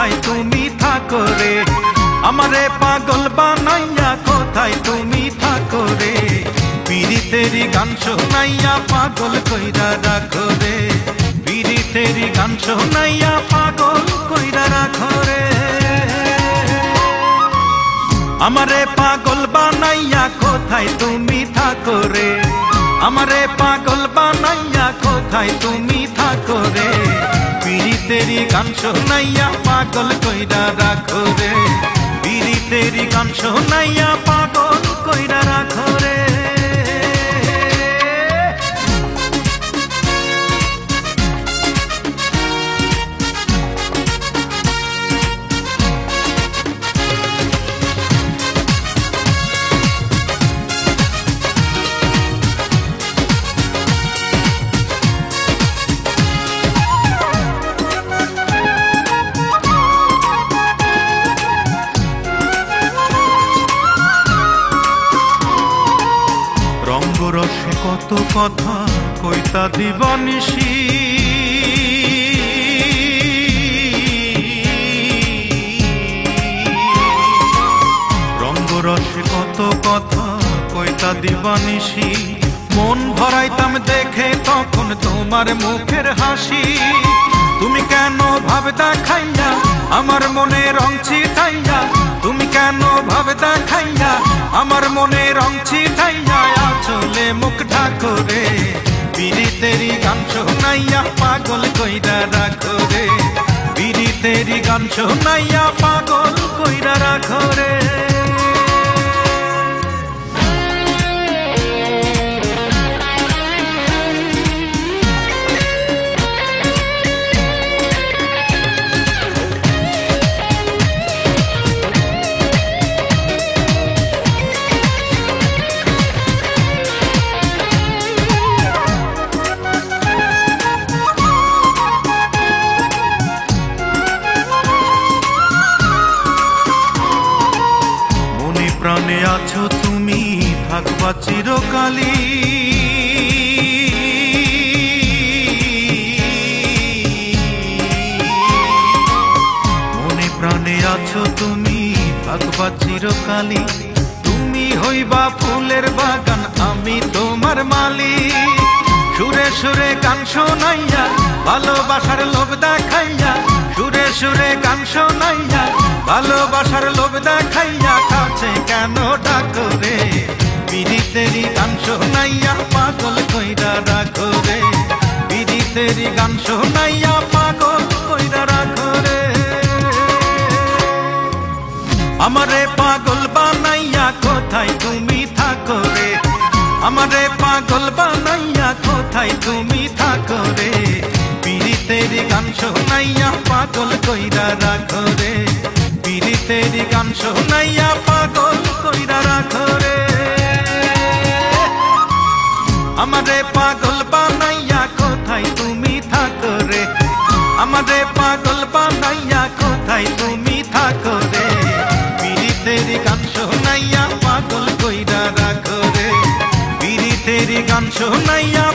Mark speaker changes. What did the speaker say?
Speaker 1: কোথায় তুমি থাকো রে, আমারে পাগল বানাইয়া কোথায় তুমি থাকো রে, পীড়িতেরি গান শোনাইয়া পাগল কইরা রাখো রে, পীড়িতেরি গান শোনাইয়া পাগল কইরা রাখো রে। আমারে পাগল বানাইয়া কোথায় তুমি থাকো রে, আমারে পাগল বানাইয়া কোথায় তুমি থাকো রে, পীড়িতেরি গান শোনাইয়া পাগল কইরা রাখো রে, পীড়িতেরি গান শোনাইয়া পাগল কইরা রাখো রে। রসে কত কথা কইতা দিবানিশি, রঙ্গরসে কত কথা কইতা দিবানিশি, মন ভরাইতাম দেখে তখন তোমার মুখের হাসি, তুমি কেন ভাব দেখাইয়া আমার মনে রং ছিটাইয়া, তুমি কেন ভাব দেখাইয়া আমার মনে রং ছিটাইয়া, চলে মুখ ঢাকো রে, পীড়িতেরি গান শোনাইয়া পাগল কইরা রাখো রে, পীড়িতেরি গান শোনাইয়া পাগল কইরা রাখো রে। প্রাণে আছো তুমি থাকবা চিরকালী, মনে প্রাণে আছো তুমি থাকবা চিরকালী, তুমি হইবা ফুলের বাগান আমি তোমার মালিক, সুরে সুরে গান শোনাইয়া ভালোবাসার লোভ দেখাইয়া, সুরে সুরে গান শোনাইয়া ভালোবাসার লোভ দেখাইয়া, কাছে কেন ডাকো রে, পীড়িতেরি গান শোনাইয়া পাগল কইরা রাখো রে, পীড়িতেরি গান শোনাইয়া পাগল কইরা রাখো রে। আমারে পাগল বানাইয়া কোথায় তুমি থাকো রে, আমারে পাগল বানাইয়া কোথায় তুমি থাকো রে, পীড়িতেরি গান শোনাইয়া পাগল কইরা রাখো রে, পীড়িতেরি গান শোনাইয়া পাগল কইরা রাখো রে। আমারে পাগল বানাইয়া কোথায় তুমি থাকো রে, আমারে পাগল বানাইয়া কোথায় তুমি থাকো রে, পীড়িতেরি গান শোনাইয়া পাগল কইরা রাখো রে, পীড়িতেরি গান শোনাইয়া